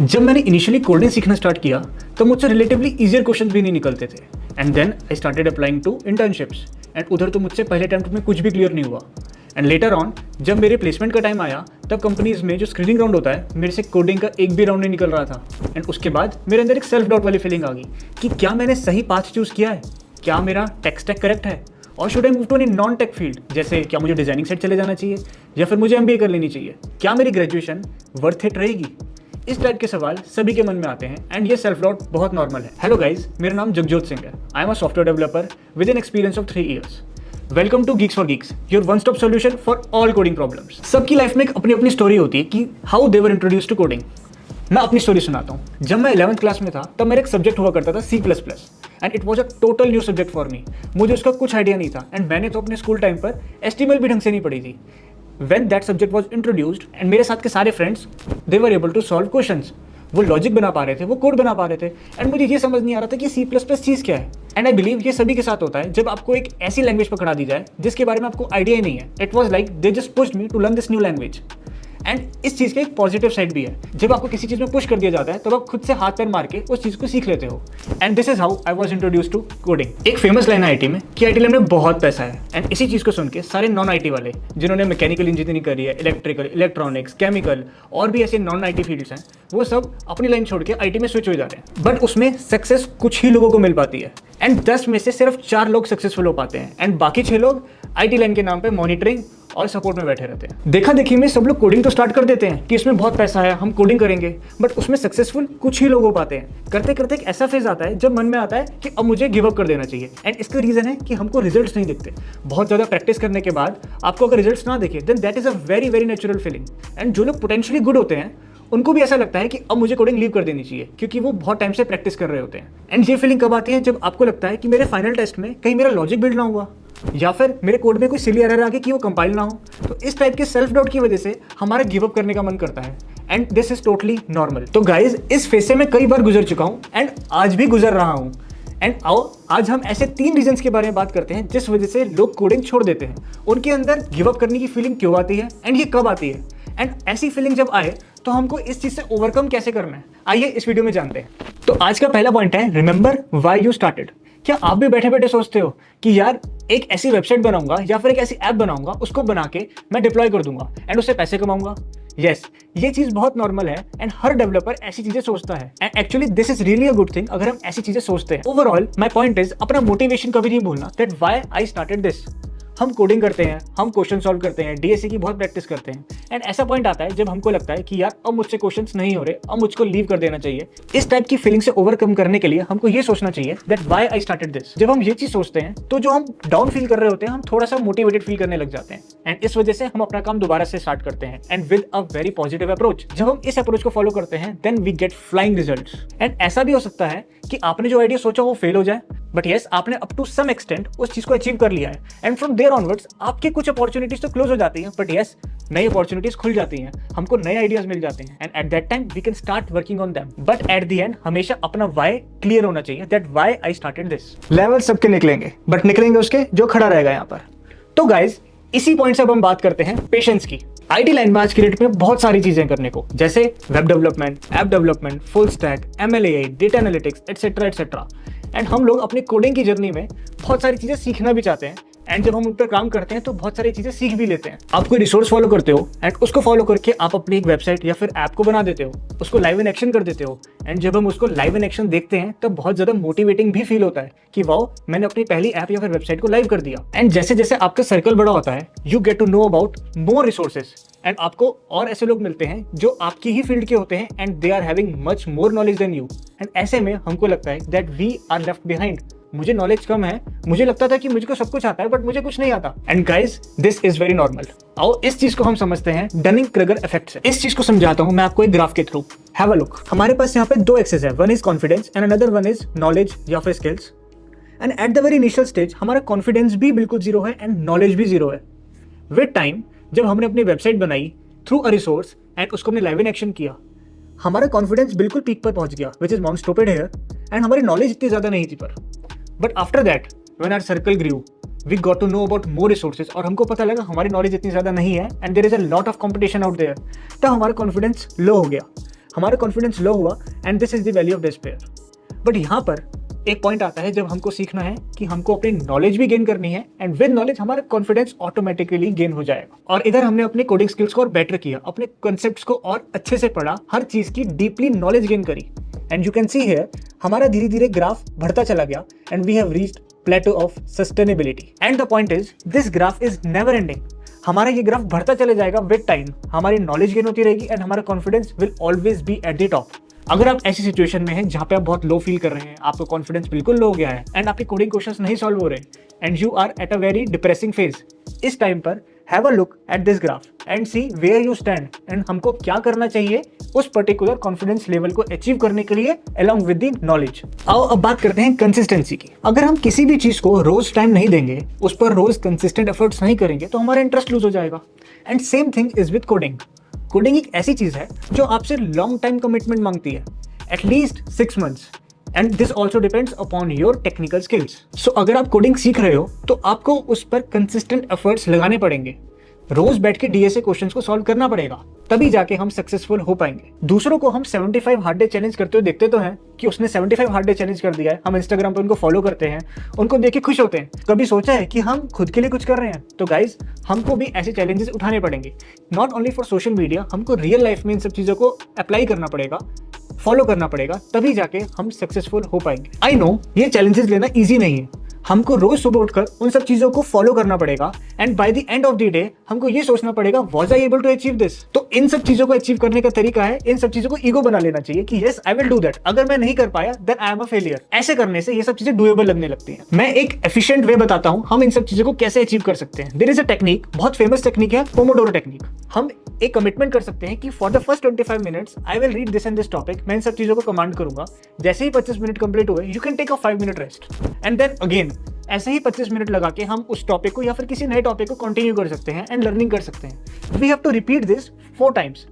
जब मैंने initially coding सीखना स्टार्ट किया तो मुझसे रिलेटिवली ईजियर क्वेश्चन भी नहीं निकलते थे and then I started applying to internships and उधर तो मुझसे पहले अटेम्प्ट में कुछ भी क्लियर नहीं हुआ एंड लेटर ऑन जब मेरे प्लेसमेंट का टाइम आया तब कंपनीज में जो स्क्रीनिंग राउंड होता है मेरे से कोडिंग का एक भी राउंड नहीं निकल रहा था एंड उसके बाद मेरे अंदर एक सेल्फ डाउट वाली फीलिंग आ गई कि क्या मैंने सही पाथ चूज़ किया है, क्या मेरा टेक स्टैक करेक्ट है और should I move to any non tech field, जैसे क्या मुझे डिजाइनिंग साइड चले जाना चाहिए या फिर मुझे एमबीए कर लेनी चाहिए, क्या मेरी ग्रेजुएशन वर्थ इट रहेगी। इस टाइप के सवाल सभी के मन में आते हैं एंड ये सेल्फ डाउट बहुत नॉर्मल है। हेलो गाइस, मेरा नाम जगजोत सिंह है। I am a software developer with an experience of 3 years। Welcome to geeks for geeks, your one stop solution for all coding problems. सबकी लाइफ में एक अपनी अपनी स्टोरी होती है कि how they were introduce to coding. मैं अपनी स्टोरी सुनाता हूँ। जब मैं 11th क्लास में था तब मेरा एक सब्जेक्ट हुआ करता था C++ and it was a total new subject for me. मुझे उसका कुछ आइडिया नहीं था एंड मैंने तो अपने स्कूल टाइम पर HTML भी ढंग से नहीं पढ़ी थी। When that subject was introduced and मेरे साथ के सारे friends they were able to solve questions। वो लॉजिक बना पा रहे थे, वो कोड बना पा रहे थे एंड मुझे ये समझ नहीं आ रहा था कि C++ चीज़ क्या है। एंड आई बिलीव ये सभी के साथ होता है जब आपको एक ऐसी लैंग्वेज पकड़ा दी जाए जिसके बारे में आपको आइडिया ही नहीं है। It was like they just pushed me to learn this new language. And इस चीज़ का एक पॉजिटिव साइड भी है, जब आपको किसी चीज़ में पुश कर दिया जाता है तब आप खुद से हाथ पैर मार के उस चीज़ को सीख लेते हो। And this is how I was introduce to coding. एक फेमस लाइन है आईटी में कि आईटी लाइन में बहुत पैसा है एंड इसी चीज़ को सुन के सारे नॉन आईटी वाले जिन्होंने मैकेनिकल इंजीनियरिंग करी है, इलेक्ट्रिकल, इलेक्ट्रॉनिक्स, केमिकल और भी ऐसे नॉन आईटी फील्ड्स हैं, वो सब अपनी लाइन छोड़ के आईटी में स्विच हो जा रहे हैं। बट उसमें सक्सेस कुछ ही लोगों को मिल पाती है एंड 10 में से सिर्फ 4 लोग सक्सेसफुल हो पाते हैं एंड बाकी 6 लोग आईटी लाइन के नाम पे मॉनिटरिंग और सपोर्ट में बैठे रहते हैं। देखा देखी में सब लोग कोडिंग तो स्टार्ट कर देते हैं कि इसमें बहुत पैसा है, हम कोडिंग करेंगे, बट उसमें सक्सेसफुल कुछ ही लोग हो पाते हैं। करते करते एक ऐसा फेज आता है जब मन में आता है कि अब मुझे गिव अप कर देना चाहिए एंड इसका रीजन है कि हमको रिजल्ट्स नहीं दिखते। बहुत ज़्यादा प्रैक्टिस करने के बाद आपको अगर रिजल्ट्स ना दिखे then that is a very very natural feeling. And जो लोग पोटेंशियली गुड होते हैं उनको भी ऐसा लगता है कि अब मुझे कोडिंग लीव कर देनी चाहिए क्योंकि वो बहुत टाइम से प्रैक्टिस कर रहे होते हैं। एंड ये फीलिंग कब आती है जब आपको लगता है कि मेरे फाइनल टेस्ट में कहीं मेरा लॉजिक बिल्ड ना हुआ या फिर मेरे कोड में कोई सिली एरर आ गई कि वो कंपाइल ना हो। तो इस टाइप के सेल्फ डाउट की वजह से हमारा गिव अप करने का मन करता है and this is totally normal. तो गाइज, इस फेज से मैं कई बार गुजर चुका हूँ एंड आज भी गुजर रहा हूँ। एंड आओ आज हम ऐसे 3 रीजंस के बारे में बात करते हैं जिस वजह से लोग कोडिंग छोड़ देते हैं। उनके अंदर गिव अप करने की फीलिंग क्यों आती है एंड ये कब आती है एंड ऐसी फीलिंग जब आए तो हमको इस चीज से ओवरकम कैसे करना है, आइए इस वीडियो में जानते हैं। तो आज का पहला पॉइंट है रिमेंबर व्हाई यू स्टार्टेड। क्या आप भी बैठे बैठे सोचते हो कि यार एक ऐसी वेबसाइट बनाऊंगा या फिर एक ऐसी ऐप बनाऊंगा, उसको बना के मैं डिप्लॉय कर दूंगा एंड उससे पैसे कमाऊंगा। यस, ये चीज बहुत नॉर्मल है एंड हर डेवलपर ऐसी चीजें सोचता है and actually this is really a good thing अगर हम ऐसी चीजें सोचते हैं। ओवरऑल माय पॉइंट इज अपना मोटिवेशन कभी नहीं भूलना that why I started this. हम कोडिंग करते हैं, हम क्वेश्चन सॉल्व करते हैं, डीएसए की बहुत प्रैक्टिस करते हैं एंड ऐसा पॉइंट आता है जब हमको लगता है कि यार अब मुझसे क्वेश्चंस नहीं हो रहे, अब मुझको लीव कर देना चाहिए। इस टाइप की फीलिंग से ओवरकम करने के लिए हमको ये सोचना चाहिए that why I started this. जब हम ये चीज सोचते हैं तो जो हम डाउन फील कर रहे होते हैं हम थोड़ा सा मोटिवेटेड फील करने लग जाते हैं एंड इस वजह से हम अपना काम दोबारा से स्टार्ट करते हैं and with a very positive approach. जब हम इस अप्रोच को फॉलो करते हैं then we get flying results. And ऐसा भी हो सकता है कि आपने जो आइडिया सोचा वो फेल हो जाए, बट यस आपने अप टू सम एक्सटेंट उस चीज को अचीव कर लिया है एंड फ्रॉम देयर ऑनवर्ड्स आपके कुछ अपॉर्चुनिटीज तो क्लोज हो जाती हैं, बट यस नई अपॉर्चुनिटीज खुल जाती हैं, हमको नए आइडियाज मिल जाते हैं and at that time we can start working on them. But at the end हमेशा अपना व्हाई क्लियर होना चाहिए that why I started this. Level सबके निकलेंगे बट निकलेंगे उसके जो खड़ा रहेगा यहाँ पर। तो गाइज, इसी पॉइंट से अब हम बात करते हैं पेशेंस की। आईटी लाइन में आज की डेट में बहुत सारी चीजें करने को, जैसे web development, app development, full stack, ML/AI, data analytics etcetera etcetera. And हम लोग अपनी कोडिंग की जर्नी में बहुत सारी चीजें सीखना भी चाहते हैं एंड जब हम उन पर काम करते हैं तो बहुत सारी चीजें सीख भी लेते हैं। आप कोई रिसोर्स फॉलो करते हो एंड उसको फॉलो करके आप अपनी एक वेबसाइट या फिर ऐप को बना देते हो, उसको लाइव इन एक्शन कर देते हो एंड जब हम उसको लाइव इन एक्शन देखते हैं तब बहुत ज्यादा मोटिवेटिंग भी फील होता है कि वाओ मैंने अपनी पहली ऐप या फिर वेबसाइट को लाइव कर दिया। एंड जैसे जैसे आपका सर्कल बड़ा होता है you get to know about more resources and आपको और ऐसे लोग मिलते हैं जो आपकी ही फील्ड के होते हैं and they are having much more knowledge than you. And ऐसे में हमको लगता है that we are left behind. मुझे नॉलेज कम है, मुझे लगता था कि मुझको सब कुछ आता है बट मुझे कुछ नहीं आता। And guys, this is very normal. आओ इस चीज को हम समझते हैं डनिंग-क्रेगर इफेक्ट से। इस चीज को समझाता हूं मैं आपको एक ग्राफ के थ्रू। Have a look. हमारे पास यहाँ पे 2 एक्सेस है, one is confidence and another one is knowledge या फिर skills. And at the very initial stage हमारा कॉन्फिडेंस भी बिल्कुल जीरो है एंड नॉलेज भी जीरो है। विद टाइम जब हमने अपनी वेबसाइट बनाई थ्रू अ रिसोर्स एंड उसको हमने लाइव इन एक्शन किया, हमारा कॉन्फिडेंस बिल्कुल पीक पर पहुंच गया, which is mom stupid here, and हमारी नॉलेज इतनी ज्यादा नहीं थी पर। But after that when our circle grew we got to know about more resources और हमको पता लगा हमारी नॉलेज इतनी ज्यादा नहीं है and there is a lot of competition out there, तब हमारा कॉन्फिडेंस लो हो गया। हमारा कॉन्फिडेंस लो हुआ and this is the value of despair. But यहाँ पर एक पॉइंट आता है जब हमको सीखना है कि हमको अपनी नॉलेज भी गेन करनी है एंड विद नॉलेज हमारा कॉन्फिडेंस ऑटोमेटिकली गेन हो जाएगा। और इधर हमने अपने कोडिंग स्किल्स को और बेटर किया, अपने कॉन्सेप्ट्स को और अच्छे से पढ़ा, हर चीज की डीपली नॉलेज गेन करी and you can see here हमारा धीरे धीरे ग्राफ बढ़ता चला गया and we have reached plateau of sustainability. And the point is this graph is never ending. हमारा ये ग्राफ बढ़ता चले जाएगा विद टाइम, हमारी नॉलेज गेन होती रहेगी एंड हमारा confidence will always be at the top. अगर आप ऐसी सिचुएशन में हैं जहाँ पे आप बहुत लो फील कर रहे हैं, आपका कॉन्फिडेंस बिल्कुल लो हो गया है एंड आपके कोडिंग क्वेश्चंस नहीं सॉल्व हो रहे and you are at a very depressing phase, इस टाइम पर have a look at this graph and see where you stand and हमको क्या करना चाहिए उस पर्टिकुलर कॉन्फिडेंस लेवल को अचीव करने के लिए अलॉन्ग विद द नॉलेज। आओ अब बात करते हैं कंसिस्टेंसी की। अगर हम किसी भी चीज को रोज टाइम नहीं देंगे, उस पर रोज कंसिस्टेंट एफर्ट्स नहीं करेंगे तो हमारा इंटरेस्ट लूज हो जाएगा। And same thing is with coding. Coding एक ऐसी चीज है जो आपसे लॉन्ग टाइम कमिटमेंट मांगती है, at least 6 months, and this also depends upon your technical skills. So अगर आप कोडिंग सीख रहे हो तो आपको उस पर कंसिस्टेंट एफर्ट्स लगाने पड़ेंगे, रोज बैठ के डीएसए क्वेश्चंस को सॉल्व करना पड़ेगा, तभी जाके हम सक्सेसफुल हो पाएंगे। दूसरों को हम 75 हार्ड डे चैलेंज करते हुए देखते तो हैं कि उसने 75 हार्ड डे चैलेंज कर दिया है, हम इंस्टाग्राम पर उनको फॉलो करते हैं, उनको देख के खुश होते हैं। कभी सोचा है कि हम खुद के लिए कुछ कर रहे हैं? तो गाइज हमको भी ऐसे चैलेंजेस उठाने पड़ेंगे, not only for social media, हमको रियल लाइफ में इन सब चीजों को अप्लाई करना पड़ेगा, फॉलो करना पड़ेगा, तभी जाके हम सक्सेसफुल हो पाएंगे। आई नो ये चैलेंजेस लेना इजी नहीं है, हमको रोज सुबह उठकर उन सब चीजों को फॉलो करना पड़ेगा and by the end of the day हमको ये सोचना पड़ेगा was I able to achieve this. तो इन सब चीजों को अचीव करने का तरीका है इन सब चीजों को ईगो बना लेना चाहिए कि yes I will do that, अगर मैं नहीं कर पाया then I am a failure. ऐसे करने से ये सब चीजें डूएबल लगने लगती हैं। मैं एक एफिशिएंट वे बताता हूं हम इन सब चीजों को कैसे अचीव कर सकते हैं। देयर इज अ टेक्निक, बहुत फेमस टेक्निक है, पोमोडोरो टेक्निक। हम एक कमिटमेंट कर सकते हैं कि for the first 25 minutes I will read this and this topic. मैं इन सब चीजों को कमांड करूंगा, जैसे ही 25 मिनट कंप्लीट हुए you can take a 5 minute rest and then again ऐसे ही 25 मिनट लगा के हम उस टॉपिक को या फिर किसी नए टॉपिक को कंटिन्यू कर सकते हैं एंड लर्निंग कर सकते हैं। We have to repeat this 4 times.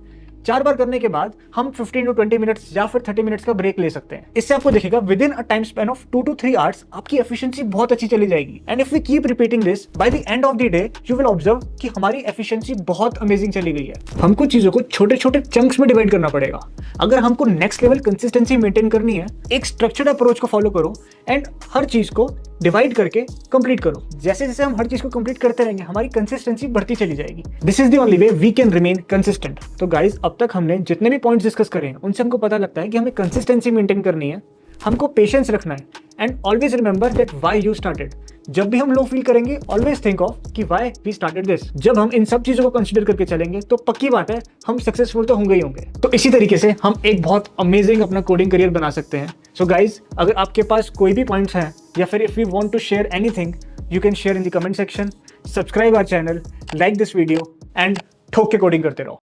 4 बार करने के बाद हम 15 to 20 मिनट्स या फिर 30 मिनट्स का ब्रेक ले सकते हैं। इससे आपको दिखेगा within a time span of 2 to 3 hours आपकी एफिशिएंसी बहुत अच्छी चली जाएगी। And if we keep repeating this by the end of the day you will observe कि हमारी एफिशिएंसी बहुत अमेजिंग चली गई है। हमको चीजों को छोटे छोटे चंक्स में डिवाइड करना पड़ेगा। अगर हमको नेक्स्ट लेवल कंसिस्टेंसी मेंटेन करनी है, एक स्ट्रक्चर्ड अप्रोच को फॉलो करो एंड हर चीज को डिवाइड करके कंप्लीट करो। जैसे जैसे हम हर चीज को कंप्लीट करते रहेंगे हमारी कंसिस्टेंसी बढ़ती चली जाएगी। This is the only way we can remain consistent. तो गाइस अब तक हमने जितने भी पॉइंट्स डिस्कस करे हैं उनसे हमको पता लगता है कि हमें कंसिस्टेंसी मेंटेन करनी है, हमको पेशेंस रखना है and always remember that why you started. जब भी हम लो फील करेंगे ऑलवेज थिंक ऑफ कि व्हाई वी स्टार्टेड दिस। जब हम इन सब चीजों को कंसीडर करके चलेंगे तो पक्की बात है हम सक्सेसफुल तो होंगे ही होंगे। तो इसी तरीके से हम एक बहुत अमेजिंग अपना कोडिंग करियर बना सकते हैं। सो गाइज अगर आपके पास कोई भी पॉइंट्स हैं या फिर if you want to share anything you can share in the comment section. Subscribe our channel, like this video and ठोक के कोडिंग करते रहो।